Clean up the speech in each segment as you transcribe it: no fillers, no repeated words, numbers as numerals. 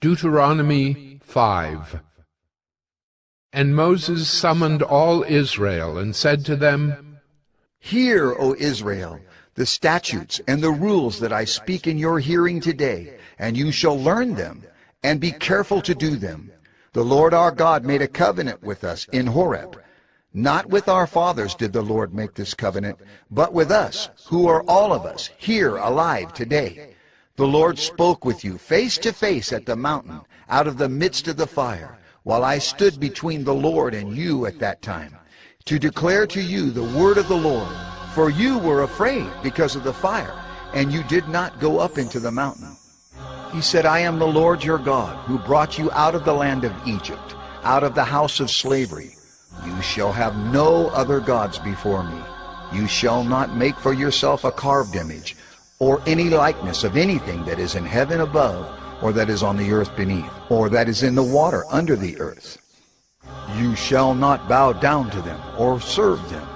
Deuteronomy 5. And Moses summoned all Israel, and said to them, Hear, O Israel, the statutes and the rules that I speak in your hearing today, and you shall learn them, and be careful to do them. The Lord our God made a covenant with us in Horeb. Not with our fathers did the Lord make this covenant, but with us, who are all of us here alive today. The Lord spoke with you face to face at the mountain, out of the midst of the fire, while I stood between the Lord and you at that time, to declare to you the word of the Lord. For you were afraid because of the fire, and you did not go up into the mountain. He said, I am the Lord your God, who brought you out of the land of Egypt, out of the house of slavery. You shall have no other gods before me. You shall not make for yourself a carved image, or any likeness of anything that is in heaven above, or that is on the earth beneath, or that is in the water under the earth. You shall not bow down to them, or serve them.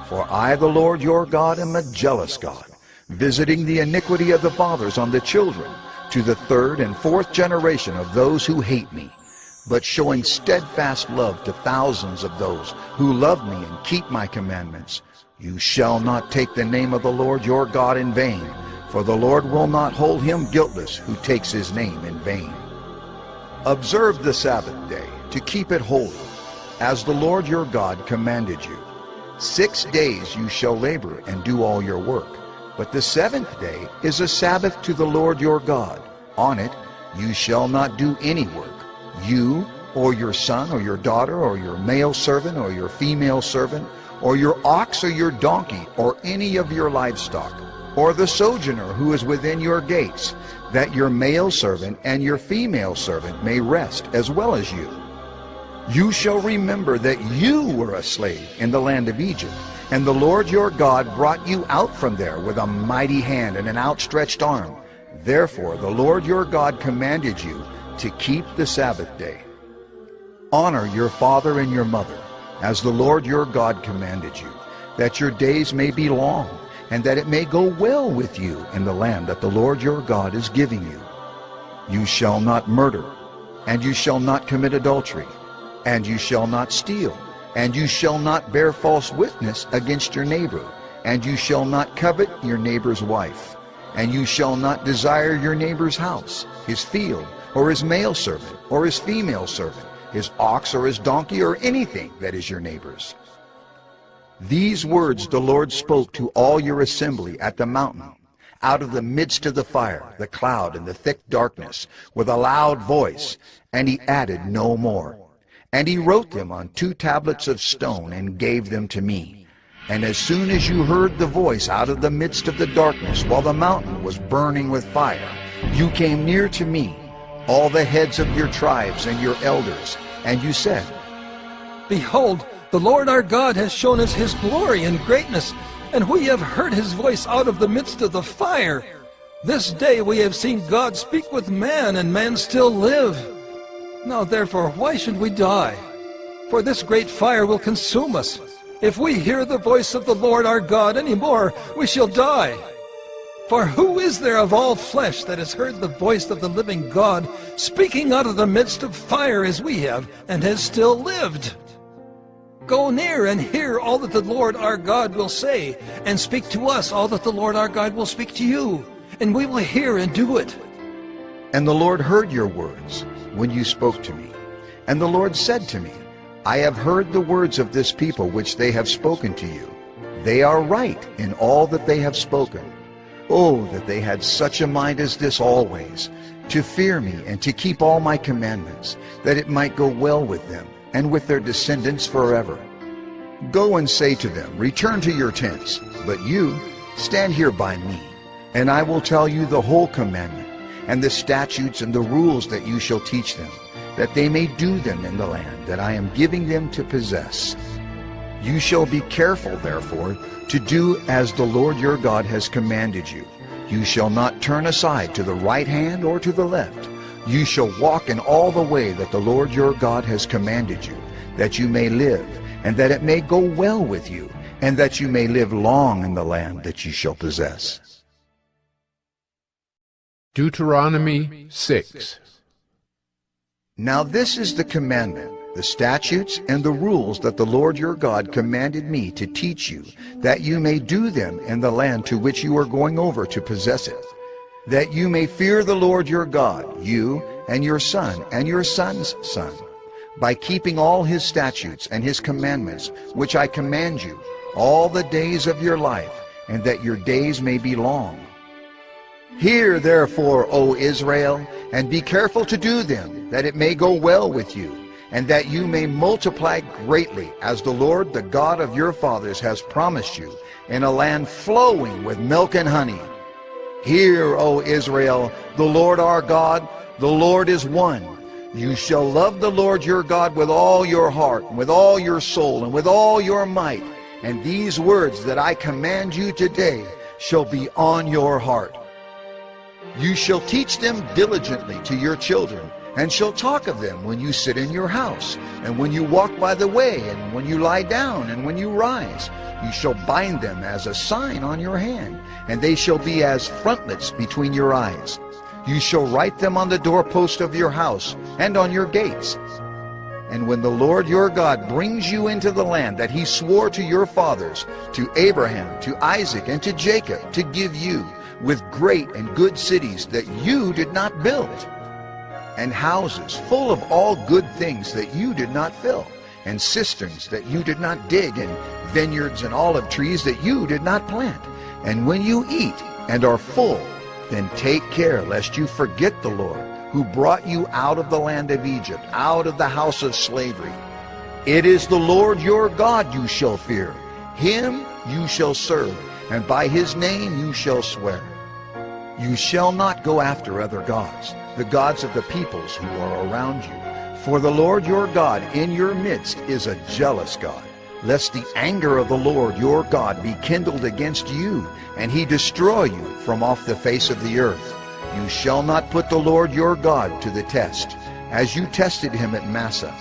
For I, the Lord your God, am a jealous God, visiting the iniquity of the fathers on the children, to the third and fourth generation of those who hate me, but showing steadfast love to thousands of those who love me and keep my commandments. You shall not take the name of the Lord your God in vain, for the Lord will not hold him guiltless who takes his name in vain. Observe the Sabbath day, to keep it holy, as the Lord your God commanded you. 6 days you shall labor and do all your work, but the seventh day is a Sabbath to the Lord your God. On it you shall not do any work, you, or your son, or your daughter, or your male servant, or your female servant, or your ox, or your donkey, or any of your livestock, or the sojourner who is within your gates, that your male servant and your female servant may rest as well as you. You shall remember that you were a slave in the land of Egypt, and the Lord your God brought you out from there with a mighty hand and an outstretched arm. Therefore the Lord your God commanded you to keep the Sabbath day. Honor your father and your mother, as the Lord your God commanded you, that your days may be long, and that it may go well with you in the land that the Lord your God is giving you. You shall not murder, and you shall not commit adultery, and you shall not steal, and you shall not bear false witness against your neighbor, and you shall not covet your neighbor's wife, and you shall not desire your neighbor's house, his field, or his male servant, or his female servant, his ox or his donkey, or anything that is your neighbor's. These words the Lord spoke to all your assembly at the mountain, out of the midst of the fire, the cloud, and the thick darkness, with a loud voice, and he added no more. And he wrote them on 2 tablets of stone and gave them to me. And as soon as you heard the voice out of the midst of the darkness, while the mountain was burning with fire, you came near to me, all the heads of your tribes and your elders, and you said, Behold, the Lord our God has shown us his glory and greatness, and we have heard his voice out of the midst of the fire. This day we have seen God speak with man, and man still live. Now therefore, why should we die? For this great fire will consume us. If we hear the voice of the Lord our God any more, we shall die. For who is there of all flesh that has heard the voice of the living God speaking out of the midst of fire as we have, and has still lived? Go near and hear all that the Lord our God will say, and speak to us all that the Lord our God will speak to you, and we will hear and do it. And the Lord heard your words when you spoke to me. And the Lord said to me, I have heard the words of this people which they have spoken to you. They are right in all that they have spoken. Oh, that they had such a mind as this always, to fear me and to keep all my commandments, that it might go well with them and with their descendants forever. Go and say to them, Return to your tents, but you stand here by me, and I will tell you the whole commandment, and the statutes and the rules that you shall teach them, that they may do them in the land that I am giving them to possess. You shall be careful, therefore, to do as the Lord your God has commanded you. You shall not turn aside to the right hand or to the left. You shall walk in all the way that the Lord your God has commanded you, that you may live, and that it may go well with you, and that you may live long in the land that you shall possess. Deuteronomy 6. Now this is the commandment, the statutes and the rules that the Lord your God commanded me to teach you, that you may do them in the land to which you are going over to possess it, that you may fear the Lord your God, you and your son and your son's son, by keeping all his statutes and his commandments, which I command you, all the days of your life, and that your days may be long. Hear therefore, O Israel, and be careful to do them, that it may go well with you, and that you may multiply greatly, as the Lord, the God of your fathers, has promised you, in a land flowing with milk and honey. Hear, O Israel, the Lord our God, the Lord is one. You shall love the Lord your God with all your heart, and with all your soul, and with all your might. And these words that I command you today shall be on your heart. You shall teach them diligently to your children, and shall talk of them when you sit in your house, and when you walk by the way, and when you lie down, and when you rise. You shall bind them as a sign on your hand, and they shall be as frontlets between your eyes. You shall write them on the doorpost of your house and on your gates. And when the Lord your God brings you into the land that he swore to your fathers, to Abraham, to Isaac, and to Jacob, to give you, with great and good cities that you did not build, and houses full of all good things that you did not fill, and cisterns that you did not dig, and vineyards and olive trees that you did not plant. And when you eat and are full, then take care lest you forget the Lord, who brought you out of the land of Egypt, out of the house of slavery. It is the Lord your God you shall fear. Him you shall serve, and by his name you shall swear. You shall not go after other gods, the gods of the peoples who are around you. For the Lord your God in your midst is a jealous God, lest the anger of the Lord your God be kindled against you, and he destroy you from off the face of the earth. You shall not put the Lord your God to the test, as you tested him at Massah.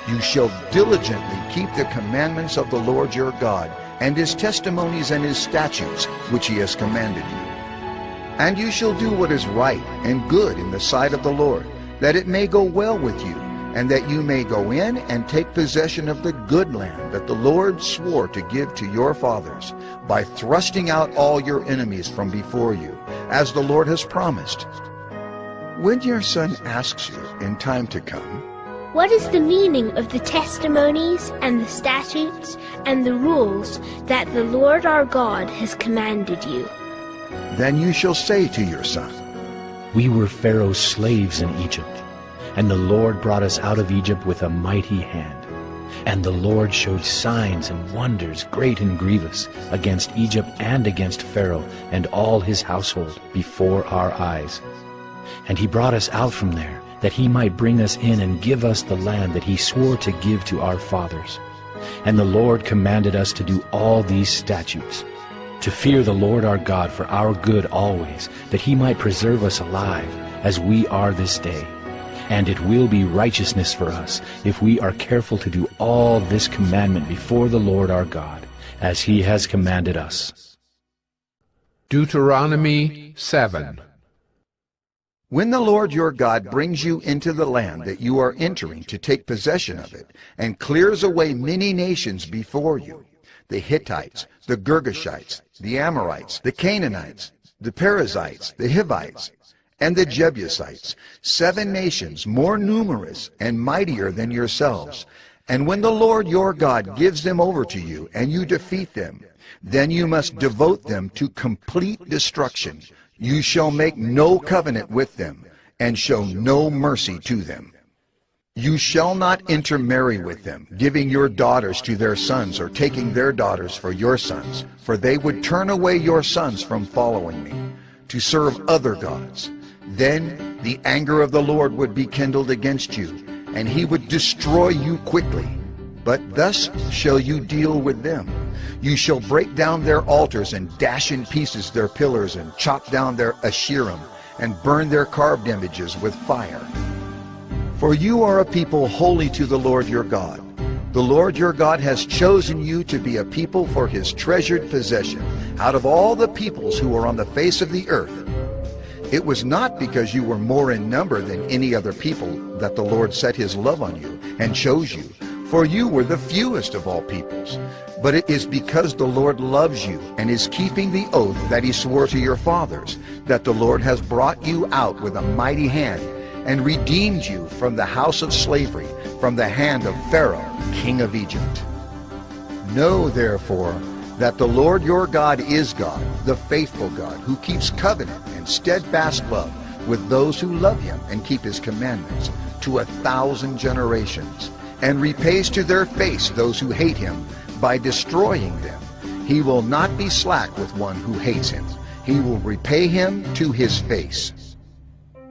You shall diligently keep the commandments of the Lord your God, and his testimonies and his statutes, which he has commanded you. And you shall do what is right and good in the sight of the Lord, that it may go well with you, and that you may go in and take possession of the good land that the Lord swore to give to your fathers, by thrusting out all your enemies from before you, as the Lord has promised. When your son asks you in time to come, "What is the meaning of the testimonies and the statutes and the rules that the Lord our God has commanded you?" then you shall say to your son, We were Pharaoh's slaves in Egypt, and the Lord brought us out of Egypt with a mighty hand. And the Lord showed signs and wonders great and grievous against Egypt and against Pharaoh and all his household before our eyes. And he brought us out from there, that he might bring us in and give us the land that he swore to give to our fathers. And the Lord commanded us to do all these statutes, to fear the Lord our God for our good always, that he might preserve us alive, as we are this day. And it will be righteousness for us if we are careful to do all this commandment before the Lord our God, as he has commanded us. Deuteronomy 7. When the Lord your God brings you into the land that you are entering to take possession of it, and clears away many nations before you, the Hittites, the Girgashites, the Amorites, the Canaanites, the Perizzites, the Hivites, and the Jebusites, 7 nations more numerous and mightier than yourselves. And when the Lord your God gives them over to you, and you defeat them, then you must devote them to complete destruction. You shall make no covenant with them, and show no mercy to them. You shall not intermarry with them, giving your daughters to their sons, or taking their daughters for your sons, for they would turn away your sons from following me, to serve other gods. Then the anger of the Lord would be kindled against you, and he would destroy you quickly. But thus shall you deal with them. You shall break down their altars, and dash in pieces their pillars, and chop down their Asherim, and burn their carved images with fire. For you are a people holy to the Lord your God. The Lord your God has chosen you to be a people for his treasured possession out of all the peoples who are on the face of the earth. It was not because you were more in number than any other people that the Lord set his love on you and chose you, for you were the fewest of all peoples. But it is because the Lord loves you and is keeping the oath that he swore to your fathers, that the Lord has brought you out with a mighty hand and redeemed you from the house of slavery, from the hand of Pharaoh, king of Egypt. Know therefore that the Lord your God is God, the faithful God, who keeps covenant and steadfast love with those who love him and keep his commandments to 1,000 generations, and repays to their face those who hate him by destroying them. He will not be slack with one who hates him. He will repay him to his face.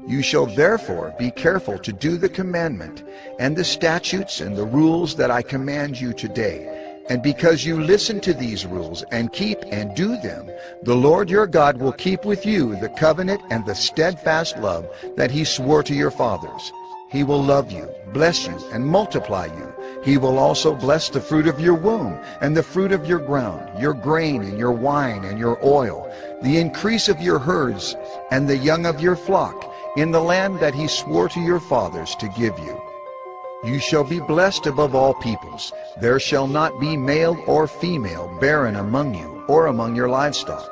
You shall therefore be careful to do the commandment and the statutes and the rules that I command you today. And because you listen to these rules and keep and do them, the Lord your God will keep with you the covenant and the steadfast love that he swore to your fathers. He will love you, bless you, and multiply you. He will also bless the fruit of your womb and the fruit of your ground, your grain and your wine and your oil, the increase of your herds and the young of your flock, in the land that he swore to your fathers to give you. You shall be blessed above all peoples. There shall not be male or female barren among you or among your livestock.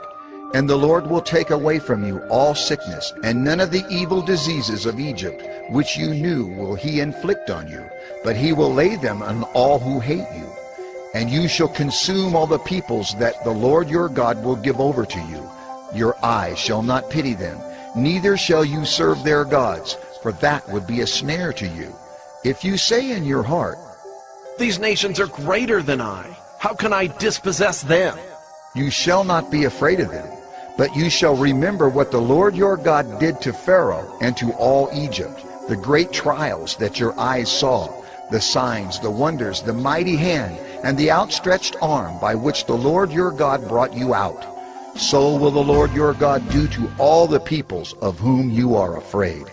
And the Lord will take away from you all sickness, and none of the evil diseases of Egypt, which you knew, will he inflict on you, but he will lay them on all who hate you. And you shall consume all the peoples that the Lord your God will give over to you. Your eyes shall not pity them, neither shall you serve their gods, for that would be a snare to you. If you say in your heart, "These nations are greater than I. How can I dispossess them?" you shall not be afraid of them, but you shall remember what the Lord your God did to Pharaoh and to all Egypt, the great trials that your eyes saw, the signs, the wonders, the mighty hand, and the outstretched arm by which the Lord your God brought you out. So will the Lord your God do to all the peoples of whom you are afraid.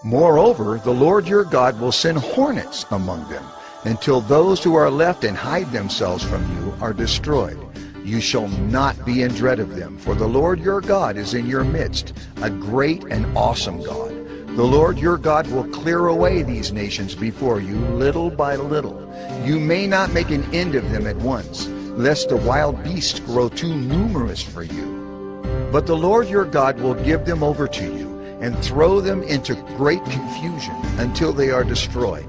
Moreover, the Lord your God will send hornets among them, until those who are left and hide themselves from you are destroyed. You shall not be in dread of them, for the Lord your God is in your midst, a great and awesome God. The Lord your God will clear away these nations before you little by little. You may not make an end of them at once, lest the wild beasts grow too numerous for you. But the Lord your God will give them over to you, and throw them into great confusion until they are destroyed.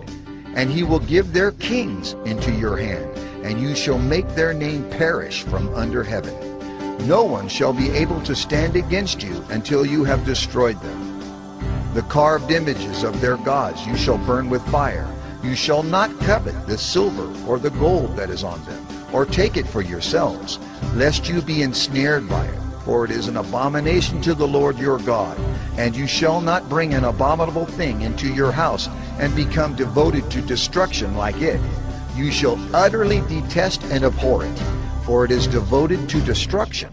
And he will give their kings into your hand, and you shall make their name perish from under heaven. No one shall be able to stand against you until you have destroyed them. The carved images of their gods you shall burn with fire. You shall not covet the silver or the gold that is on them, or take it for yourselves, lest you be ensnared by it. For it is an abomination to the Lord your God. And you shall not bring an abominable thing into your house and become devoted to destruction like it. You shall utterly detest and abhor it, for it is devoted to destruction.